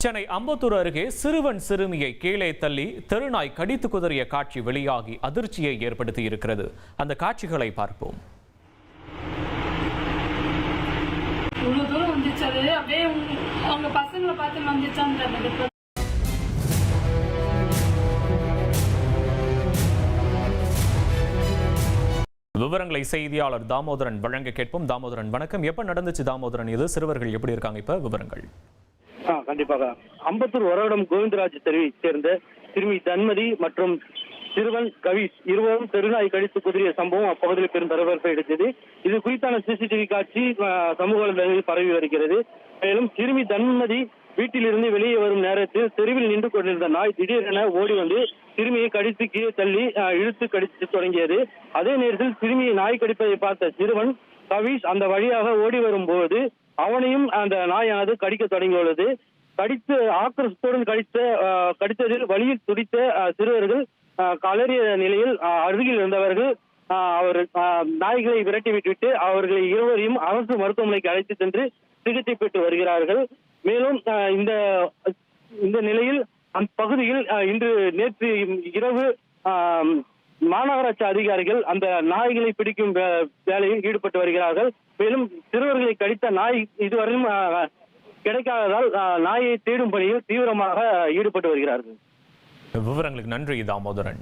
சென்னை அம்பத்தூர் அருகே சிறுவன் சிறுமியை கீழே தள்ளி தெருநாய் கடித்து குதறிய காட்சி வெளியாகி அதிர்ச்சியை ஏற்படுத்தி இருக்கிறது. அந்த காட்சிகளை பார்ப்போம். விவரங்களை செய்தியாளர் தாமோதரன் வழங்க கேட்போம். தாமோதரன் வணக்கம். எப்ப நடந்துச்சு தாமோதரன்? இது சிறுவர்கள் எப்படி இருக்காங்க இப்ப? விவரங்கள். கண்டிப்பாக அம்பத்தூர் வரவடம் கோவிந்தராஜ் தெருவை சேர்ந்த சிறுமி தன்மதி மற்றும் சிறுவன் கவிஷ் இருவரும் தெருநாய் கடித்து குதிரிய சம்பவம் அப்பகுதியில் பெரும் பரபரப்பை எடுத்தது. இது குறித்தான சிசிடிவி காட்சி சமூக வலைதளங்களில் பரவி வருகிறது. மேலும் சிறுமி தன்மதி வீட்டிலிருந்து வெளியே வரும் நேரத்தில் தெருவில் நின்று கொண்டிருந்த நாய் திடீரென ஓடி வந்து சிறுமியை கடித்து கீழே தள்ளி இழுத்து கடித்து தொடங்கியது. அதே நேரத்தில் சிறுமியை நாய் கடிப்பதை பார்த்த சிறுவன் கவிஷ் அந்த வழியாக ஓடி வரும்போது அவனையும் அந்த நாயானது கடிக்க தொடங்கியுள்ளது. கடித்து ஆக்ரோஷத்துடன் கடித்ததில் வழியில் துடித்த சிறுவர்கள் கலறிய நிலையில் அருகில் இருந்தவர்கள் அவர் நாய்களை விரட்டி விட்டுவிட்டு அவர்களை இருவரையும் அரசு மருத்துவமனைக்கு அழைத்து சென்று சிகிச்சை பெற்று வருகிறார்கள். மேலும் இந்த நிலையில் அந்த பகுதியில் நேற்று இரவு மாநகராட்சி அதிகாரிகள் அந்த நாய்களை பிடிக்கும் வேலையில் ஈடுபட்டு வருகிறார்கள். மேலும் சிறுவர்களை கடித்த நாய் இதுவரையும் கிடைக்காததால் நாயை தேடும் பணியில் தீவிரமாக ஈடுபட்டு வருகிறார்கள். விவரங்களுக்கு நன்றி தாமோதரன்.